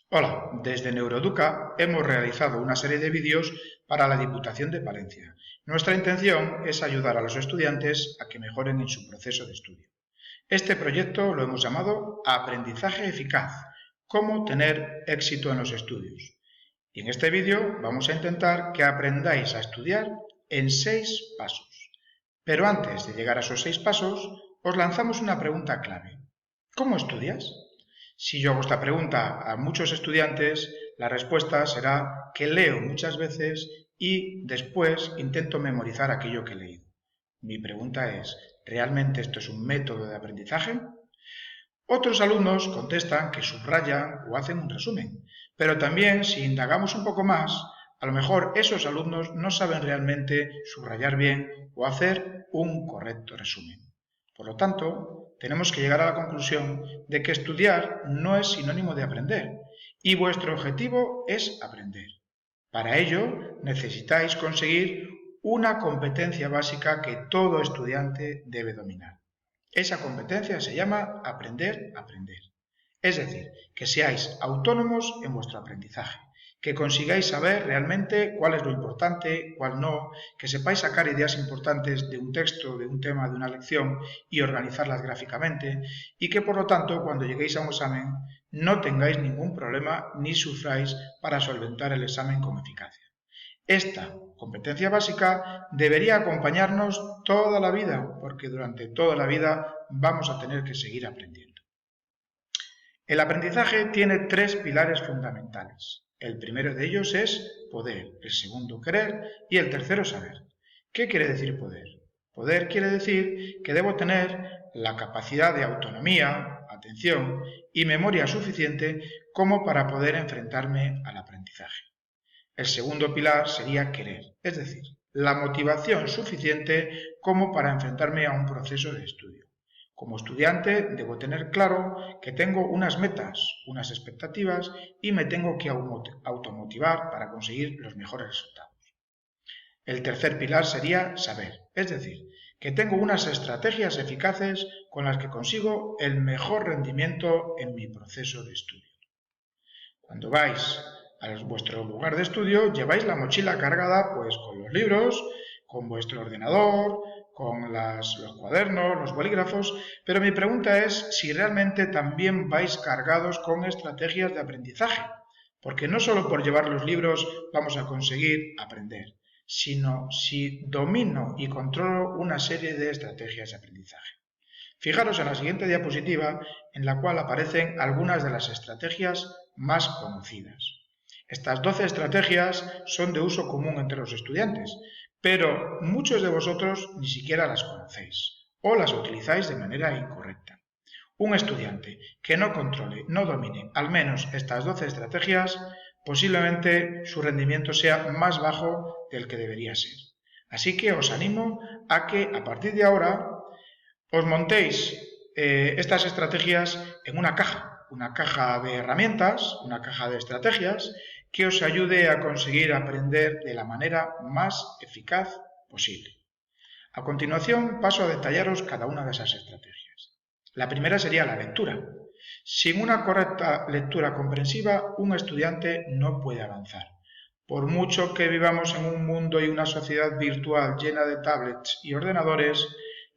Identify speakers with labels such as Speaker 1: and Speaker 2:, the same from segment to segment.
Speaker 1: Hola, desde Neuroeduca hemos realizado una serie de vídeos para la Diputación de Palencia. Nuestra intención es ayudar a los estudiantes a que mejoren en su proceso de estudio. Este proyecto lo hemos llamado Aprendizaje Eficaz, cómo tener éxito en los estudios. Y en este vídeo vamos a intentar que aprendáis a estudiar en 6 pasos. Pero antes de llegar a esos 6 pasos, os lanzamos una pregunta clave. ¿Cómo estudias? Si yo hago esta pregunta a muchos estudiantes, la respuesta será que leo muchas veces y después intento memorizar aquello que he leído. Mi pregunta es, ¿realmente esto es un método de aprendizaje? Otros alumnos contestan que subrayan o hacen un resumen, pero también si indagamos un poco más, a lo mejor esos alumnos no saben realmente subrayar bien o hacer un correcto resumen. Por lo tanto, tenemos que llegar a la conclusión de que estudiar no es sinónimo de aprender y vuestro objetivo es aprender. Para ello, necesitáis conseguir una competencia básica que todo estudiante debe dominar. Esa competencia se llama aprender a aprender. Es decir, que seáis autónomos en vuestro aprendizaje, que consigáis saber realmente cuál es lo importante, cuál no, que sepáis sacar ideas importantes de un texto, de un tema, de una lección y organizarlas gráficamente, y que por lo tanto cuando lleguéis a un examen no tengáis ningún problema ni sufráis para solventar el examen con eficacia. Esta competencia básica debería acompañarnos toda la vida, porque durante toda la vida vamos a tener que seguir aprendiendo. El aprendizaje tiene 3 pilares fundamentales. El primero de ellos es poder, el segundo querer y el tercero saber. ¿Qué quiere decir poder? Poder quiere decir que debo tener la capacidad de autonomía, atención y memoria suficiente como para poder enfrentarme al aprendizaje. El segundo pilar sería querer, es decir, la motivación suficiente como para enfrentarme a un proceso de estudio. Como estudiante debo tener claro que tengo unas metas, unas expectativas y me tengo que automotivar para conseguir los mejores resultados. El tercer pilar sería saber, es decir, que tengo unas estrategias eficaces con las que consigo el mejor rendimiento en mi proceso de estudio. Cuando vais a vuestro lugar de estudio, lleváis la mochila cargada pues con los libros, con vuestro ordenador, con los cuadernos, los bolígrafos, pero mi pregunta es si realmente también vais cargados con estrategias de aprendizaje, porque no solo por llevar los libros vamos a conseguir aprender, sino si domino y controlo una serie de estrategias de aprendizaje. Fijaros en la siguiente diapositiva en la cual aparecen algunas de las estrategias más conocidas. Estas 12 estrategias son de uso común entre los estudiantes, pero muchos de vosotros ni siquiera las conocéis o las utilizáis de manera incorrecta. Un estudiante que no controle, no domine al menos estas 12 estrategias, posiblemente su rendimiento sea más bajo del que debería ser. Así que os animo a que a partir de ahora os montéis estas estrategias en una caja de herramientas, una caja de estrategias que os ayude a conseguir aprender de la manera más eficaz posible. A continuación paso a detallaros cada una de esas estrategias. La primera sería la lectura. Sin una correcta lectura comprensiva, un estudiante no puede avanzar. Por mucho que vivamos en un mundo y una sociedad virtual llena de tablets y ordenadores,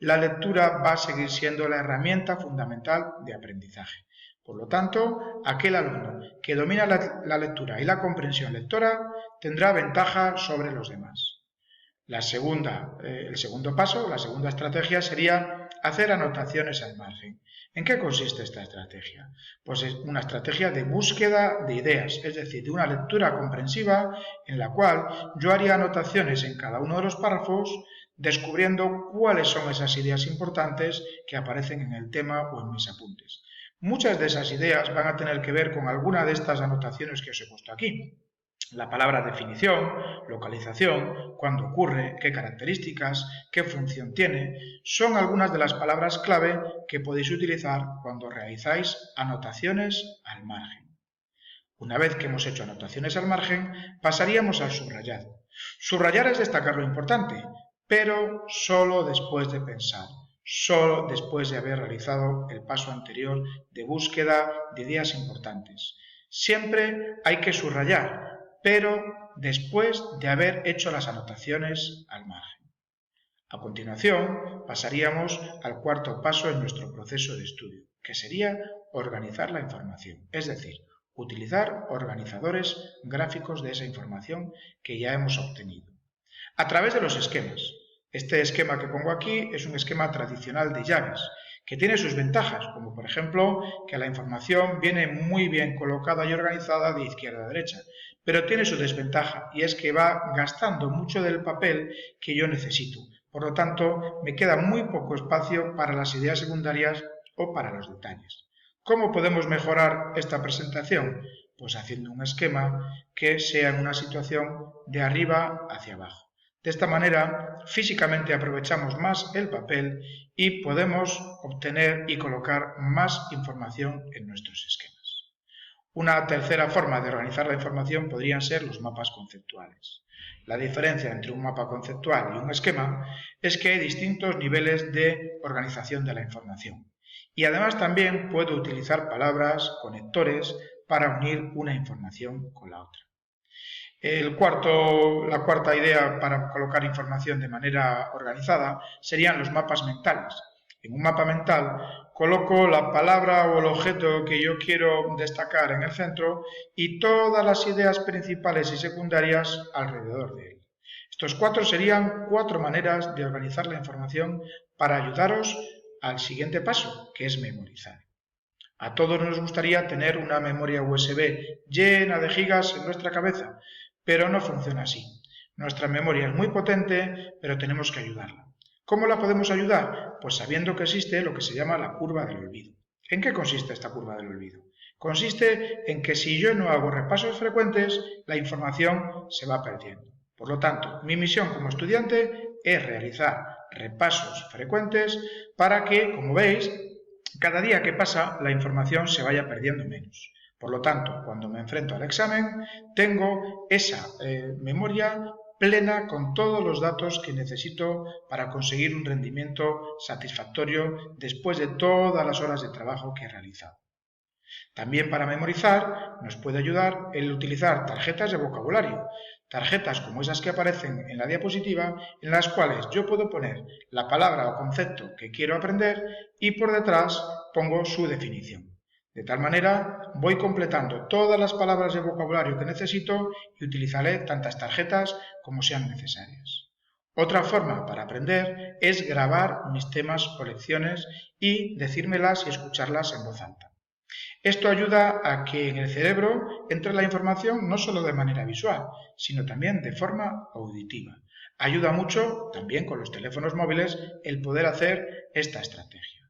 Speaker 1: la lectura va a seguir siendo la herramienta fundamental de aprendizaje. Por lo tanto, aquel alumno que domina la lectura y la comprensión lectora tendrá ventaja sobre los demás. El segundo paso, la segunda estrategia sería hacer anotaciones al margen. ¿En qué consiste esta estrategia? Pues es una estrategia de búsqueda de ideas, es decir, de una lectura comprensiva en la cual yo haría anotaciones en cada uno de los párrafos descubriendo cuáles son esas ideas importantes que aparecen en el tema o en mis apuntes. Muchas de esas ideas van a tener que ver con alguna de estas anotaciones que os he puesto aquí. La palabra definición, localización, cuándo ocurre, qué características, qué función tiene, son algunas de las palabras clave que podéis utilizar cuando realizáis anotaciones al margen. Una vez que hemos hecho anotaciones al margen, pasaríamos al subrayado. Subrayar es destacar lo importante, pero solo después de pensar, solo después de haber realizado el paso anterior de búsqueda de ideas importantes. Siempre hay que subrayar, pero después de haber hecho las anotaciones al margen. A continuación, pasaríamos al cuarto paso en nuestro proceso de estudio, que sería organizar la información, es decir, utilizar organizadores gráficos de esa información que ya hemos obtenido. A través de los esquemas. Este esquema que pongo aquí es un esquema tradicional de llaves, que tiene sus ventajas, como por ejemplo que la información viene muy bien colocada y organizada de izquierda a derecha, pero tiene su desventaja y es que va gastando mucho del papel que yo necesito. Por lo tanto, me queda muy poco espacio para las ideas secundarias o para los detalles. ¿Cómo podemos mejorar esta presentación? Pues haciendo un esquema que sea en una situación de arriba hacia abajo. De esta manera, físicamente aprovechamos más el papel y podemos obtener y colocar más información en nuestros esquemas. Una tercera forma de organizar la información podrían ser los mapas conceptuales. La diferencia entre un mapa conceptual y un esquema es que hay distintos niveles de organización de la información. Y además también puedo utilizar palabras, conectores, para unir una información con la otra. La cuarta idea para colocar información de manera organizada serían los mapas mentales. En un mapa mental coloco la palabra o el objeto que yo quiero destacar en el centro y todas las ideas principales y secundarias alrededor de él. Estos cuatro serían cuatro maneras de organizar la información para ayudaros al siguiente paso, que es memorizar. A todos nos gustaría tener una memoria USB llena de gigas en nuestra cabeza, pero no funciona así. Nuestra memoria es muy potente, pero tenemos que ayudarla. ¿Cómo la podemos ayudar? Pues sabiendo que existe lo que se llama la curva del olvido. ¿En qué consiste esta curva del olvido? Consiste en que si yo no hago repasos frecuentes, la información se va perdiendo. Por lo tanto, mi misión como estudiante es realizar repasos frecuentes para que, como veis, cada día que pasa la información se vaya perdiendo menos. Por lo tanto, cuando me enfrento al examen, tengo esa memoria plena con todos los datos que necesito para conseguir un rendimiento satisfactorio después de todas las horas de trabajo que he realizado. También para memorizar nos puede ayudar el utilizar tarjetas de vocabulario, tarjetas como esas que aparecen en la diapositiva, en las cuales yo puedo poner la palabra o concepto que quiero aprender y por detrás pongo su definición. De tal manera voy completando todas las palabras de vocabulario que necesito y utilizaré tantas tarjetas como sean necesarias. Otra forma para aprender es grabar mis temas o lecciones y decírmelas y escucharlas en voz alta. Esto ayuda a que en el cerebro entre la información no solo de manera visual, sino también de forma auditiva. Ayuda mucho, también con los teléfonos móviles, el poder hacer esta estrategia.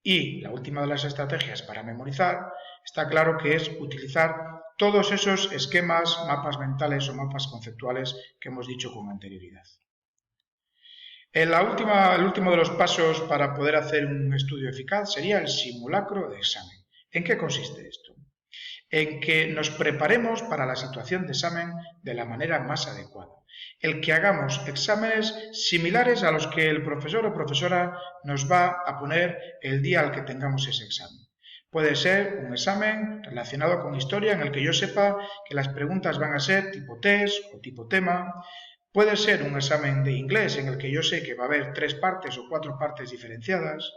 Speaker 1: Y la última de las estrategias para memorizar está claro que es utilizar todos esos esquemas, mapas mentales o mapas conceptuales que hemos dicho con anterioridad. El último de los pasos para poder hacer un estudio eficaz sería el simulacro de examen. ¿En qué consiste esto? En que nos preparemos para la situación de examen de la manera más adecuada. El que hagamos exámenes similares a los que el profesor o profesora nos va a poner el día al que tengamos ese examen. Puede ser un examen relacionado con historia en el que yo sepa que las preguntas van a ser tipo test o tipo tema. Puede ser un examen de inglés en el que yo sé que va a haber 3 partes o 4 partes diferenciadas.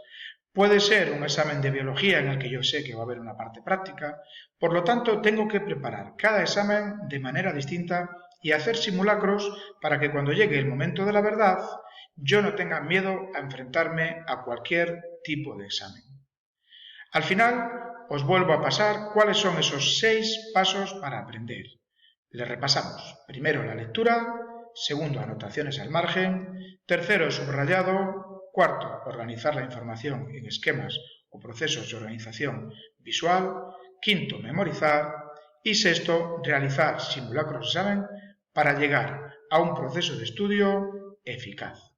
Speaker 1: Puede ser un examen de biología en el que yo sé que va a haber una parte práctica. Por lo tanto, tengo que preparar cada examen de manera distinta y hacer simulacros para que cuando llegue el momento de la verdad, yo no tenga miedo a enfrentarme a cualquier tipo de examen. Al final, os vuelvo a pasar cuáles son esos 6 pasos para aprender. Les repasamos. Primero, la lectura. Segundo, anotaciones al margen. Tercero, subrayado. Cuarto, organizar la información en esquemas o procesos de organización visual. Quinto, memorizar. Y sexto, realizar simulacros de examen para llegar a un proceso de estudio eficaz.